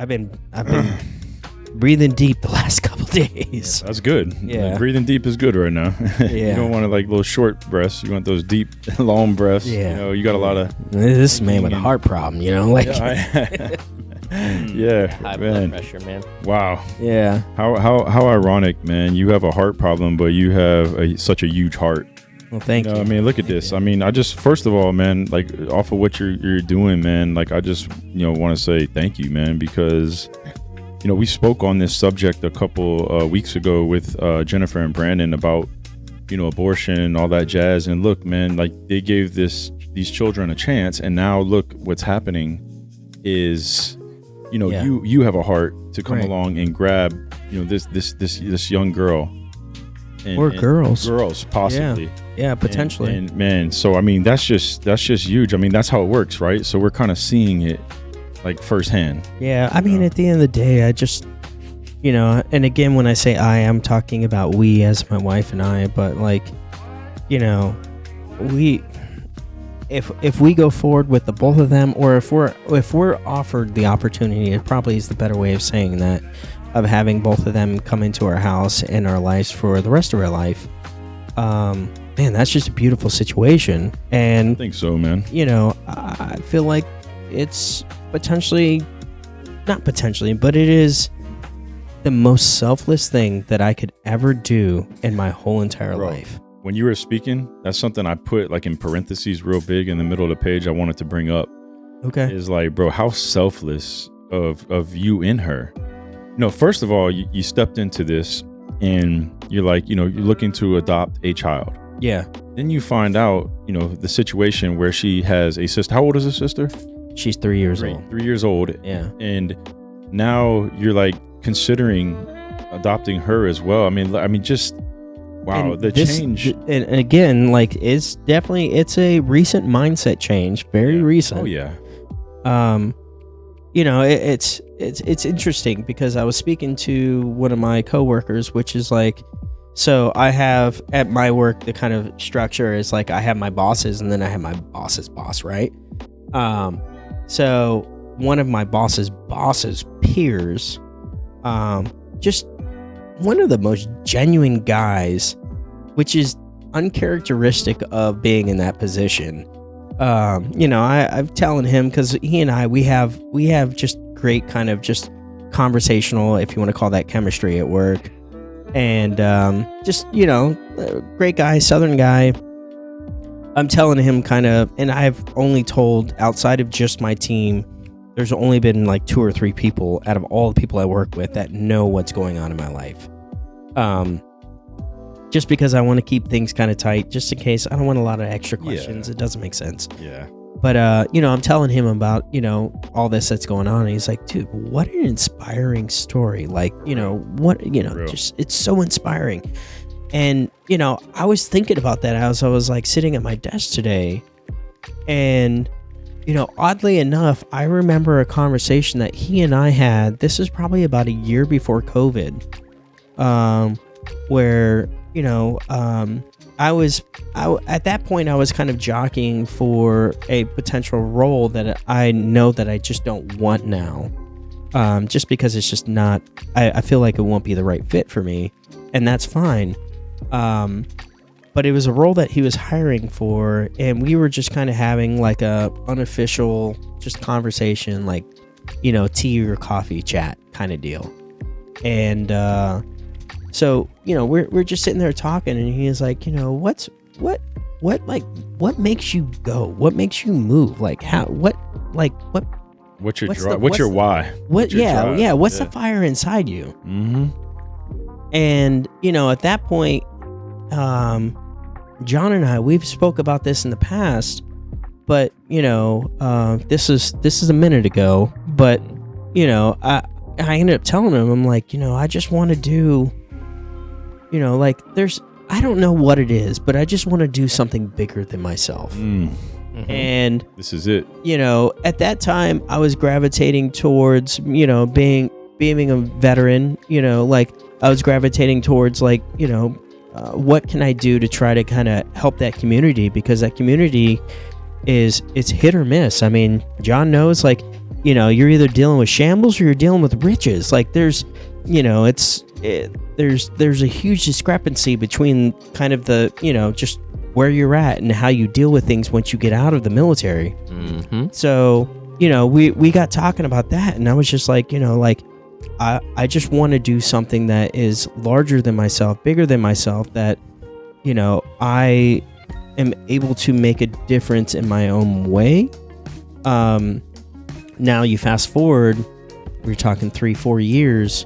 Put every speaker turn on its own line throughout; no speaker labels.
I've been breathing deep the last couple days.
That's good.
Yeah.
Like, breathing deep is good right now. You don't want to like little short breaths. You want those deep, long breaths.
Yeah.
You know, you got a lot of
this man with a heart problem, you know, like
High blood pressure, man.
Wow.
yeah.
How ironic, man. You have a heart problem, but you have such a huge heart.
Well, thank you.
I mean, look at this. I mean, I just, first of all, man, like off of what you're doing, man, like I just, want to say thank you, man, because, we spoke on this subject a couple weeks ago with Jennifer and Brandon about, abortion and all that jazz. And look, man, like they gave these children a chance. And now look what's happening is, you have a heart to come along and grab, this young girl.
Or girls
possibly.
Yeah, potentially.
And man, so I mean, that's just huge. I mean, that's how it works, right? So we're kind of seeing it like firsthand.
Yeah, I mean, at the end of the day, I just, and again, when I say I'm talking about we as my wife and I, but like, we, if we go forward with the both of them, or if we're offered the opportunity, it probably is the better way of saying that, of having both of them come into our house and our lives for the rest of our life. Man, that's just a beautiful situation. And
I think so, man.
I feel like it's not potentially, but it is the most selfless thing that I could ever do in my whole entire life.
When you were speaking, that's something I put like in parentheses real big in the middle of the page I wanted to bring up.
Okay.
Is like, bro, how selfless of you in her. First of all, you stepped into this and you're like, you're looking to adopt a child.
Yeah.
Then you find out, the situation where she has a sister. How old is her sister?
She's 3 years old.
3 years old.
Yeah.
And now you're like considering adopting her as well. I mean, just wow, and the change.
And again, like it's a recent mindset change, very recent.
Oh yeah.
It's interesting because I was speaking to one of my coworkers, which is like, so I have at my work, the kind of structure is like, I have my bosses and then I have my boss's boss, right? So one of my boss's peers, just one of the most genuine guys, which is uncharacteristic of being in that position. I'm telling him, because he and I, we have just great kind of just conversational, if you want to call that chemistry at work. And great guy, Southern guy. I'm telling him kind of, and I've only told, outside of just my team, there's only been like 2 or 3 people out of all the people I work with that know what's going on in my life. Just because I want to keep things kind of tight, just in case I don't want a lot of extra questions.
Yeah.
It doesn't make sense.
Yeah.
But, I'm telling him about, all this that's going on. And he's like, dude, what an inspiring story. Like, just, it's so inspiring. And, I was thinking about that as I was like sitting at my desk today. And, oddly enough, I remember a conversation that he and I had. This is probably about a year before COVID, where, at that point I was kind of jockeying for a potential role that I know that I just don't want now. Just because it's just not, I feel like it won't be the right fit for me, and that's fine. But it was a role that he was hiring for, and we were just kind of having like a unofficial just conversation, like, tea or coffee chat kind of deal. And, so, we're just sitting there talking, and he's like, what makes you go? What makes you move? Like what's your
drive? What's your why?
What's the fire inside you?
Mm-hmm.
And, at that point, John and I, we've spoke about this in the past, but, this is a minute ago, but, I ended up telling him, I'm like, I just want to do, I don't know what it is, but I just want to do something bigger than myself.
Mm-hmm.
And
this is it.
At that time I was gravitating towards, being a veteran, I was gravitating towards what can I do to try to kind of help that community, because that community it's hit or miss. I mean, John knows, you're either dealing with shambles or you're dealing with riches. Like there's a huge discrepancy between kind of the, just where you're at and how you deal with things once you get out of the military.
Mm-hmm.
So, we got talking about that, and I was just like, I just want to do something that is larger than myself, bigger than myself, that, I am able to make a difference in my own way. Now you fast forward, we're talking 3-4 years,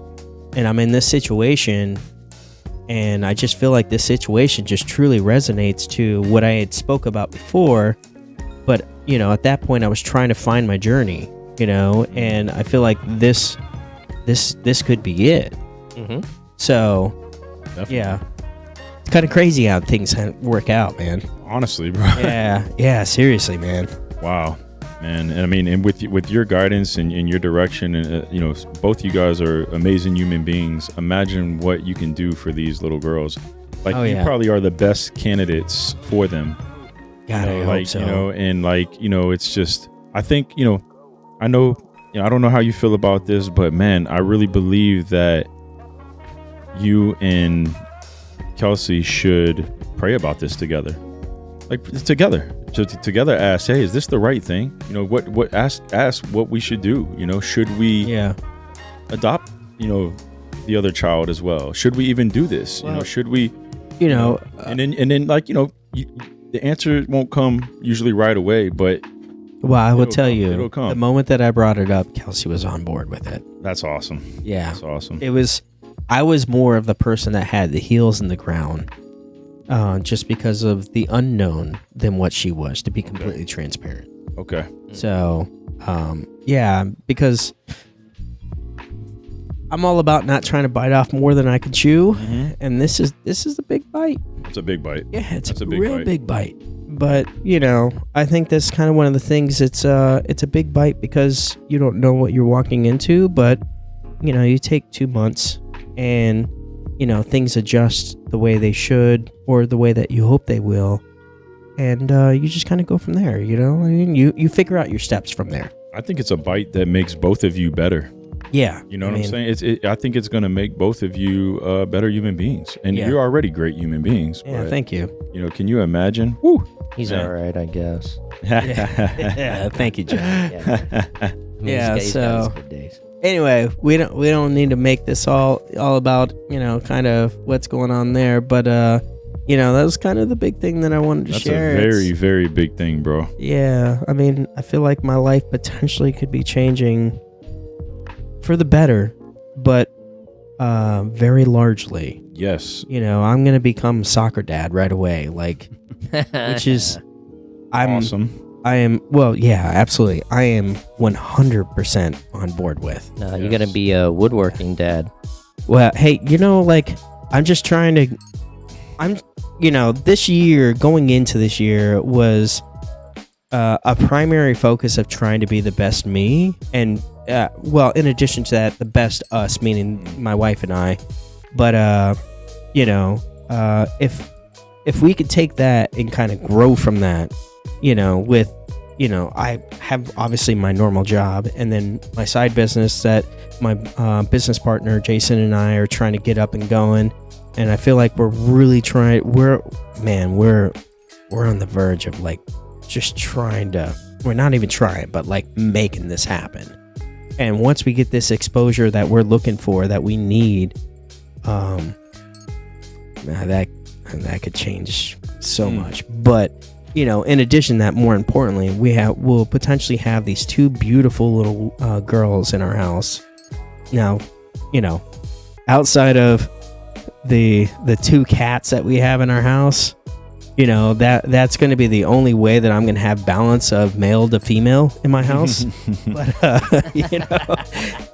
and I'm in this situation, and I just feel like this situation just truly resonates to what I had spoke about before. But, at that point I was trying to find my journey, and I feel like this could be it.
Mm-hmm.
So,
Definitely.
yeah, it's kind of crazy how things work out, man.
Honestly, bro.
Yeah, seriously, man.
Wow, man. And I mean, and with your guidance and your direction, and both you guys are amazing human beings. Imagine what you can do for these little girls. Like, you probably are the best candidates for them.
God, I hope so.
And it's just, I think, I know, I don't know how you feel about this, but man, I really believe that you and Kelsey should pray about this together. Like, together ask, hey, is this the right thing? Ask what we should do. Should we adopt, the other child as well? Should we even do this?
Well,
should we, and then the answer won't come usually right away, but
well, I will tell you,
it'll come.
The moment that I brought it up, Kelsey was on board with it.
That's awesome.
Yeah.
That's awesome.
I was more of the person that had the heels in the ground, just because of the unknown than what she was, to be completely transparent.
Okay.
So, because I'm all about not trying to bite off more than I can chew, and this is a big bite.
It's a big bite.
Yeah, it's a big bite. But I think that's kind of one of the things. It's a big bite because you don't know what you're walking into. But you take 2 months, and things adjust the way they should, or the way that you hope they will, and you just kind of go from there. You figure out your steps from there.
I think it's a bite that makes both of you better.
Yeah.
You know what I'm saying? I think it's going to make both of you better human beings. And you're already great human beings.
Yeah,
but,
thank you.
Can you imagine? Woo!
He's all right, I guess.
Yeah, thank you, John.
Yeah,
so
got his good days.
Anyway, we don't need to make this all about, kind of what's going on there. But, that was kind of the big thing that I wanted to share.
That's a very, very big thing, bro.
Yeah. I mean, I feel like my life potentially could be changing for the better, but very largely.
Yes.
I'm going to become soccer dad right away, which is
awesome.
I am, well, yeah, absolutely. I am 100% on board with.
No, you're going to be a woodworking dad.
Well, hey, I'm just trying to, this year, going into this year was a primary focus of trying to be the best me. And, in addition to that, the best us, meaning my wife and I. But, if we could take that and kind of grow from that, with, I have obviously my normal job, and then my side business that my business partner, Jason, and I are trying to get up and going. And I feel like we're really trying, we're on the verge of just trying to, we're not even trying, but making this happen. And once we get this exposure that we're looking for, that we need, that could change so much. But in addition to that, more importantly, we'll potentially have these 2 beautiful little girls in our house. Now, outside of the 2 cats that we have in our house, that's going to be the only way that I'm going to have balance of male to female in my house. But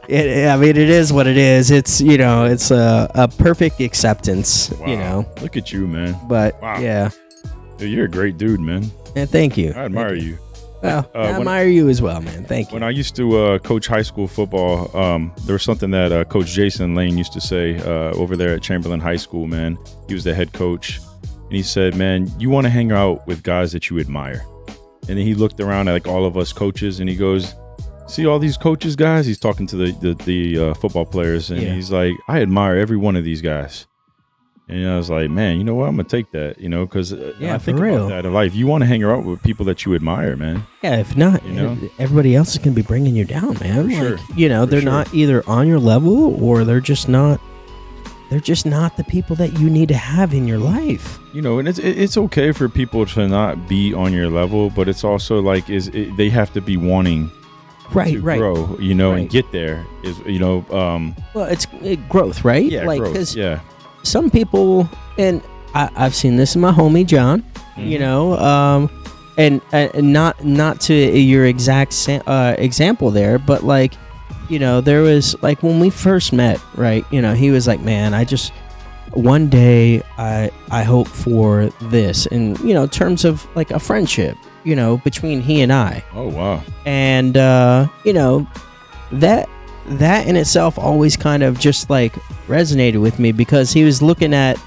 it is what it is. It's it's a perfect acceptance.
Wow. Look at you, man.
But
wow.
Yeah.
Dude, you're a great dude, man.
And thank you.
I admire you.
Well, I admire you as well, man. Thank you.
When I used to coach high school football, there was something that Coach Jason Lane used to say over there at Chamberlain High School, man. He was the head coach. And he said, man, you want to hang out with guys that you admire. And then he looked around at all of us coaches, and he goes, see all these coaches, guys. He's talking to the football players, and
Yeah.
he's like, I admire every one of these guys. And I was like, man, you know what? I'm gonna take that, because
Yeah,
I think
for real.
about that in life. You want to hang around with people that you admire, man.
Yeah, if not, everybody else is going to be bringing you down, man.
For sure.
They're
sure.
not either on your level or they're just not the people that you need to have in your life.
And it's okay for people to not be on your level, but it's also like they have to be wanting
Right,
to
right.
grow,
Right.
and get there.
Well, it's growth, right?
Yeah,
like,
growth.
'cause
Yeah.
some people, and I've seen this in my homie John, and not to your exact example there, but like, there was like when we first met, right? He was like, man, one day I hope for this, and terms of like a friendship, between he and I.
Oh wow.
And that in itself always kind of just like resonated with me, because he was looking at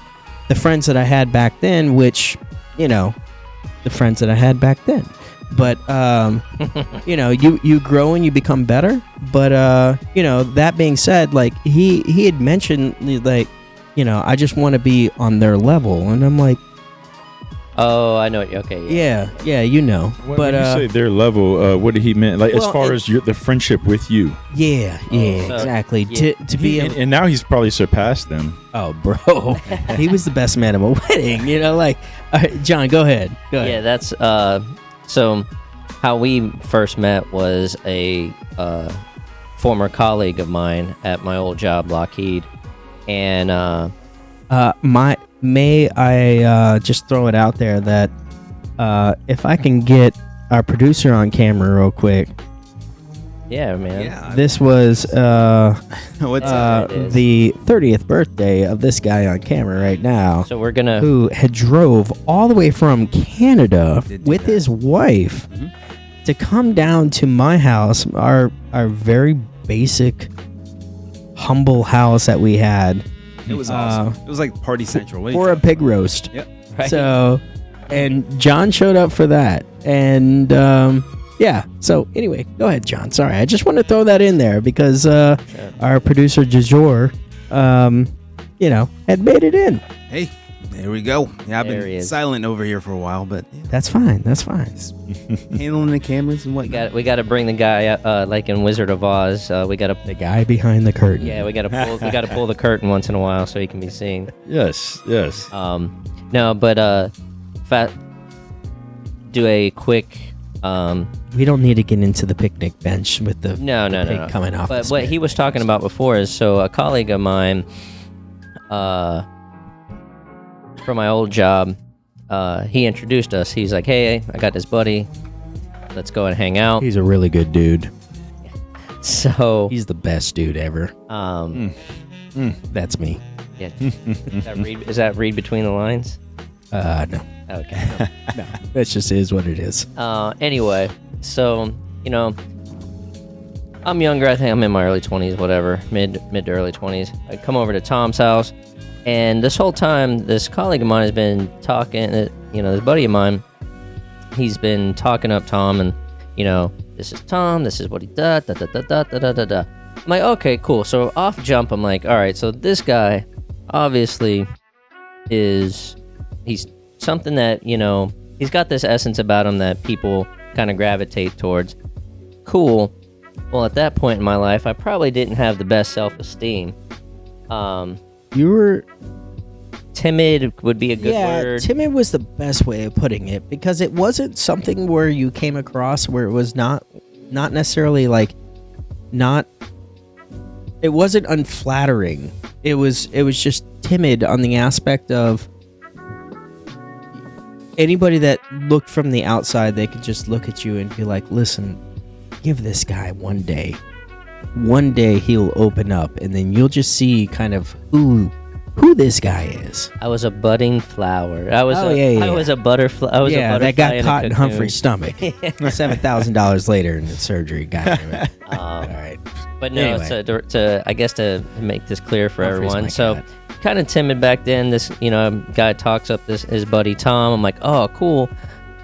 the friends that I had back then, which the friends that I had back then, but you grow and you become better. But that being said, like he had mentioned, like, I just want to be on their level, and I'm like,
Oh, I know. Okay.
yeah,
When
but
you say their level, what did he mean? Like, as
well,
far as the friendship with you.
yeah,
so-
exactly.
yeah.
To be able,
And now he's probably surpassed them.
oh, bro, he was the best man at my wedding. Like, all right, John, go ahead.
Yeah, that's so how we first met was a former colleague of mine at my old job, Lockheed, and
May I just throw it out there that if I can get our producer on camera real quick.
yeah, man.
Yeah.
This was
What's up?
it is.
the 30th birthday of this guy on camera right now,
So we're gonna.
who had drove all the way from Canada
Did do
with
that.
his wife
Mhm.
to come down to my house, our very basic, humble house that we had
It was awesome. It was like Party Central. What are you
for a
talking
pig roast.
Yep.
Right?
So, and John showed up for that. And yeah. So anyway, go ahead, John. Sorry, I just want to throw that in there because our producer Jajor, had made it in.
Hey, there we go. Yeah, I've
There he
been
is.
silent over here for a while, but yeah,
That's fine. That's fine.
handling the cameras and whatnot.
we got to bring the guy like in Wizard of Oz. We got to.
The guy behind the curtain.
Yeah, we got to pull the curtain once in a while so he can be seen.
Yes.
No, but do a quick.
We don't need to get into the picnic bench with the
No.
pig coming off.
But
the
what
spit.
he was talking about before is, so a colleague of mine, from my old job, he introduced us. He's like, "Hey, I got this buddy. Let's go and hang out."
He's a really good dude.
So,
He's the best dude ever. That's me.
yeah, is that read between the lines?
No.
Okay.
No. That just is what it is.
Anyway, so I'm younger. I think I'm in my early 20s, whatever, mid to early 20s. I come over to Tom's house, and this whole time, this colleague of mine has been talking. This buddy of mine, he's been talking up Tom, and this is Tom. This is what he does. Da da da da da da da. I'm like, okay, cool. So off jump, I'm like, all right. So this guy, obviously, he's something that he's got this essence about him that people kind of gravitate towards. Cool. Well, at that point in my life, I probably didn't have the best self-esteem.
You were
Timid would be a good word.
timid was the best way of putting it, because it wasn't something where you came across where it was not necessarily like it wasn't unflattering. It was just timid on the aspect of anybody that looked from the outside, they could just look at you and be like, listen, give this guy one day he'll open up, and then you'll just see kind of who this guy is.
I was a budding flower. I was
yeah.
I was a butterfly. I was a butterfly
that got
in a
caught in
cocoon.
Humphrey's stomach. $7,000 later in the surgery. God damn it. All right.
But no,
Anyway.
to I guess to make this clear for
Humphrey's
everyone.
my
So
cat.
kind of timid back then. This guy talks up his buddy Tom. I'm like, oh, cool.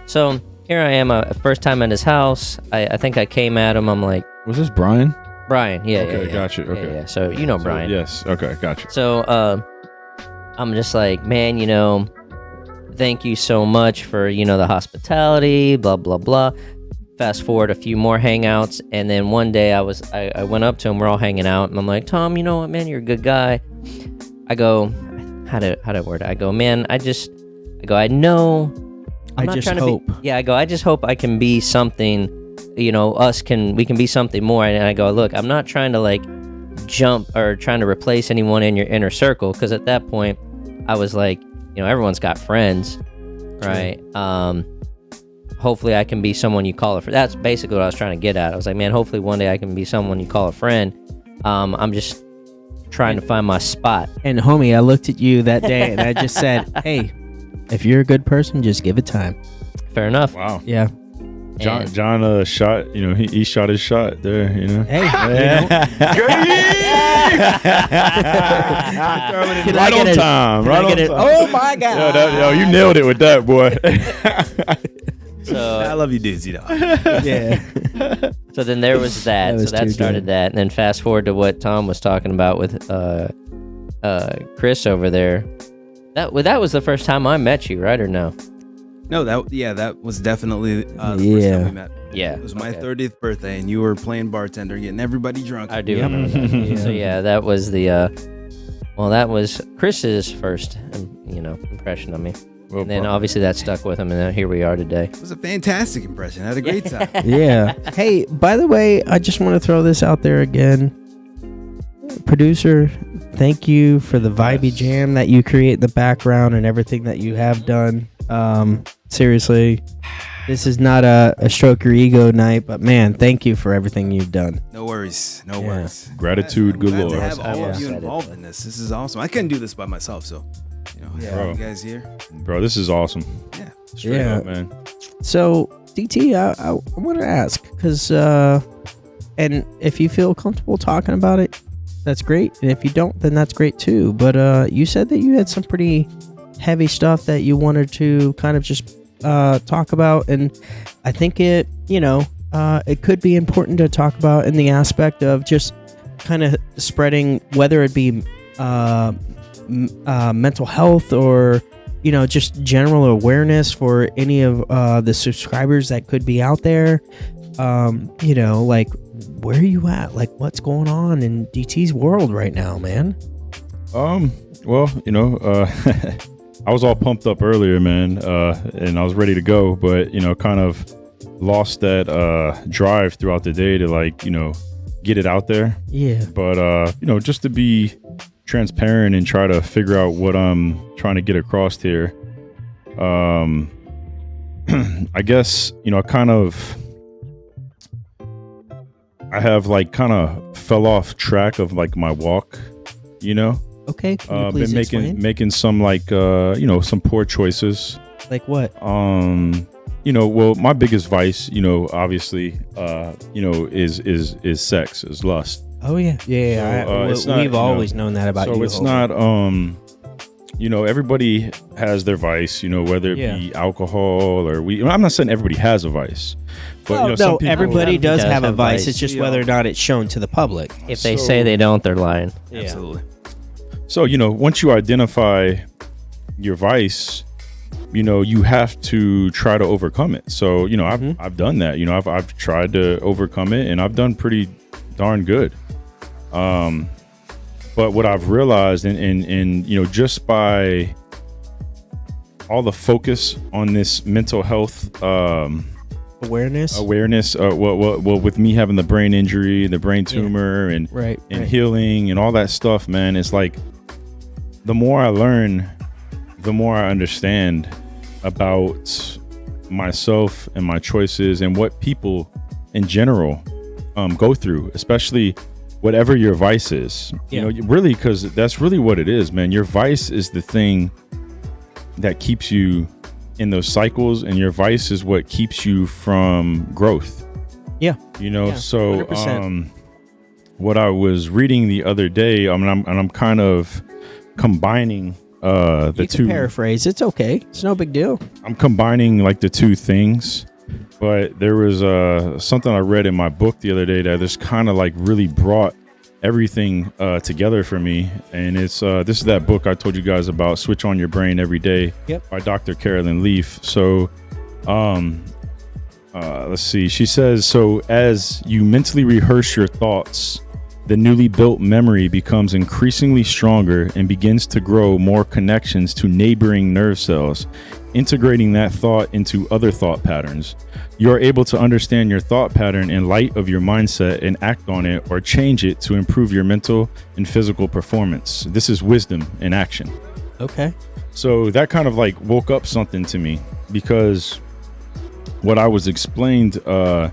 So here I am, first time at his house. I think I came at him. I'm like,
Was this Brian?
Brian. Yeah.
Okay,
yeah.
gotcha.
Yeah,
Okay.
yeah. So you know Brian.
Yes. Okay, gotcha.
So I'm just like, man, thank you so much for, the hospitality, blah, blah, blah. Fast forward a few more hangouts, and then one day I went up to him, we're all hanging out, and I'm like, Tom, you know what, man, you're a good guy. I go, how do I word it? I go, man, I know.
I just hope.
I go, I just hope I can be something, we can be something more. And I go, look, I'm not trying to like jump or trying to replace anyone in your inner circle, because at that point I was like, everyone's got friends, right? Hopefully I can be someone you call a friend. That's basically what I was trying to get at. I was like, man, hopefully one day I can be someone you call a friend. I'm just trying to find my spot.
And homie, I looked at you that day and I just said, hey, if you're a good person, just give it time.
Fair enough.
Wow.
Yeah.
John shot, he shot his shot there,
Hey,
right on time.
Oh my God.
You nailed it with that, boy.
So
I love you, dudes.
Yeah.
So then there was that.
That was
so that
too
started
good.
that. And then fast forward to what Tom was talking about with Chris over there. That was the first time I met you, right or no?
No, that was definitely the first
Yeah.
time we met.
Yeah.
It was my 30th birthday, and you were playing bartender, getting everybody drunk.
I do
Yep.
remember that.
Yeah.
So yeah, that was that was Chris's first, impression of me.
Well,
And then obviously that stuck with him, and then here we are today.
It was a fantastic impression. I had a great time.
Yeah. Hey, by the way, I just want to throw this out there again. Producer, thank you for the vibey
Yes.
jam that you create in the background and everything that you have done. Seriously, this is not a stroke your ego night, but man, thank you for everything you've done.
No worries. No
Yeah.
worries.
Gratitude
I'm glad
galore.
to have all
Yeah.
of you
Said it,
involved
but-
in this. This is awesome. I couldn't do this by myself, so
Yeah.
you guys here.
Bro, this is awesome.
Yeah.
Straight
Yeah.
up, man.
So, DT, I want to ask, because, and if you feel comfortable talking about it, that's great. And if you don't, then that's great too. But you said that you had some pretty heavy stuff that you wanted to kind of just talk about. And I think it could be important to talk about in the aspect of just kind of spreading, whether it be mental health or just general awareness for any of the subscribers that could be out there. Like, where are you at? Like, what's going on in DT's world right now, man?
Well, I was all pumped up earlier, man, and I was ready to go, but kind of lost that drive throughout the day to get it out there.
Yeah.
But just to be transparent and try to figure out what I'm trying to get across here. I guess I have kind of fell off track of my walk,
Okay. Can you please
been
explain?
making some some poor choices.
Like what?
Well, my biggest vice, obviously, is sex, is lust.
Oh yeah. Yeah.
So, it's not,
we've always known that about you.
So it's
Hope.
not, everybody has their vice, whether it be alcohol or weed. I'm not saying everybody has a vice, but some people,
everybody does have a vice.
vice.
It's just whether or not it's shown to the public.
If they say they don't, they're lying.
Yeah.
Absolutely.
So, once you identify your vice, you have to try to overcome it. So, I've done that. I've tried to overcome it, and I've done pretty darn good. But what I've realized, and just by all the focus on this mental health
Awareness.
well, with me having the brain injury, the brain tumor, and
Right.
healing and all that stuff, man, it's like the more I learn, the more I understand about myself and my choices and what people in general go through, especially whatever your vice is.
Yeah.
Really, because that's really what it is, man. Your vice is the thing that keeps you in those cycles, and your vice is what keeps you from growth.
Yeah.
So
100%.
what I was reading the other day, I'm kind of combining the
You
two.
can paraphrase. It's okay. It's no big deal.
I'm combining the two things. But there was something I read in my book the other day that just kind of like really brought everything together for me. And it's this is that book I told you guys about, Switch on Your Brain Every Day, by Dr. Carolyn Leaf. So let's see. She says, so as you mentally rehearse your thoughts, the newly built memory becomes increasingly stronger and begins to grow more connections to neighboring nerve cells, integrating that thought into other thought patterns. You are able to understand your thought pattern in light of your mindset and act on it or change it to improve your mental and physical performance. This is wisdom in action.
Okay.
So that kind of like woke up something to me, because what I was explained, or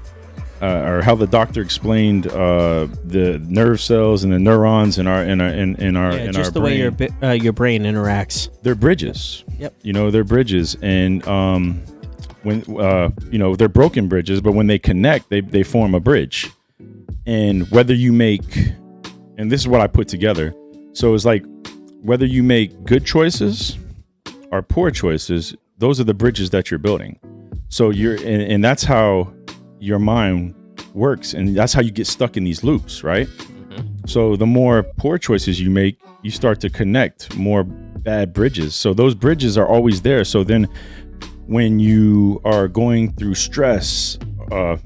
how the doctor explained the nerve cells and the neurons in our
just the
brain.
way your brain interacts.
They're bridges.
Yep.
They're bridges, and when they're broken bridges, but when they connect, they form a bridge. And whether you make, and this is what I put together. So it's like whether you make good choices or poor choices, those are the bridges that you're building. So and that's how your mind works, and that's how you get stuck in these loops, right? Mm-hmm. So the more poor choices you make, you start to connect more bad bridges. So those bridges are always there. So then when you are going through stress or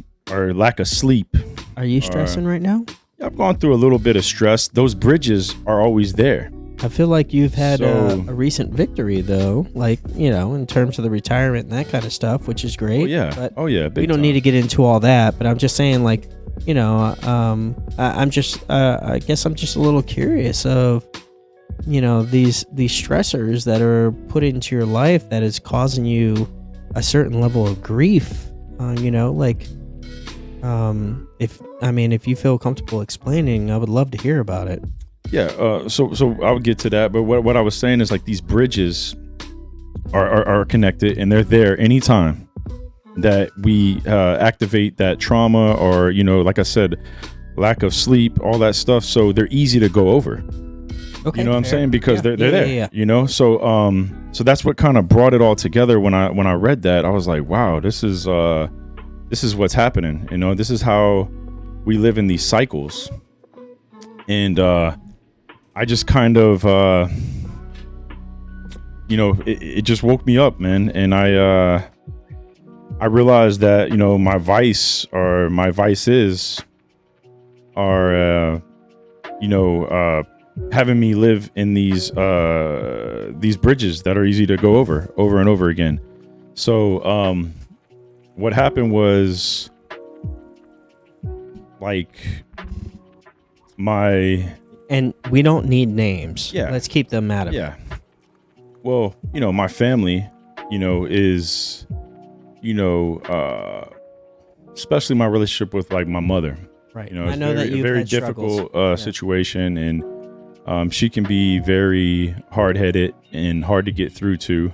lack of sleep,
are you stressing right now?
I've gone through a little bit of stress. Those bridges are always there.
I feel like you've had a recent victory, though, like, in terms of the retirement and that kind of stuff, which is great.
Oh, yeah.
But
We
don't need to get into all that, but I'm just saying, like, I guess I'm just a little curious of, these stressors that are put into your life that is causing you a certain level of grief, if you feel comfortable explaining, I would love to hear about it.
Yeah, so I'll get to that, but what I was saying is, like, these bridges are connected, and they're there anytime that we activate that trauma, or like I said, lack of sleep, all that stuff. So they're easy to go over.
Okay,
you know what I'm saying? Because they're there.
Yeah.
So that's what kind of brought it all together. When I read that, I was like, wow, this is what's happening. This is how we live in these cycles, and I just kind of, it just woke me up, man. And I realized that, my vices are, having me live in these bridges that are easy to go over and over again. So, what happened was, like,
and we don't need names.
Yeah.
Let's keep them out of it.
Yeah. Well, my family, is, especially my relationship with, like, my mother.
Right.
It's
I know that you've
very
had
difficult
struggles.
situation, and she can be very hard-headed and hard to get through to.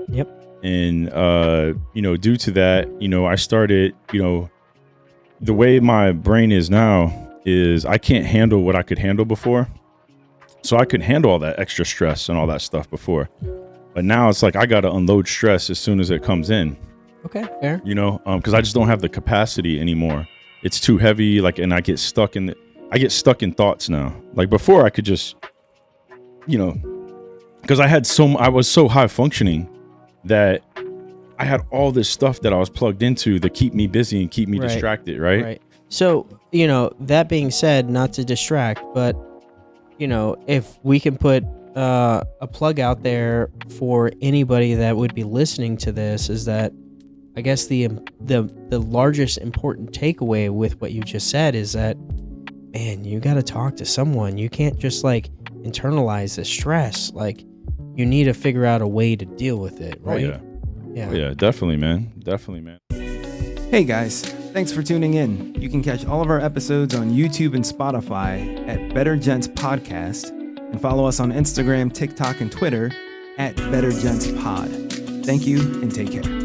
Yep.
And due to that, I started, the way my brain is now is I can't handle what I could handle before. So I could handle all that extra stress and all that stuff before, but now it's like I got to unload stress as soon as it comes in.
Okay, fair.
Because I just don't have the capacity anymore. It's too heavy, like, and I get stuck in thoughts now. Like, before I could just, because I was so high functioning that I had all this stuff that I was plugged into to keep me busy and keep me distracted, right?
Right. So, that being said, not to distract, but, if we can put a plug out there for anybody that would be listening to this, is that I guess the largest important takeaway with what you just said is that, man, you got to talk to someone. You can't just, like, internalize the stress. Like, you need to figure out a way to deal with it, right?
Oh, yeah. Yeah, definitely, man.
Hey guys, thanks for tuning in. You can catch all of our episodes on YouTube and Spotify at Better Gents Podcast, and follow us on Instagram, TikTok, and Twitter at Better Gents Pod. Thank you and take care.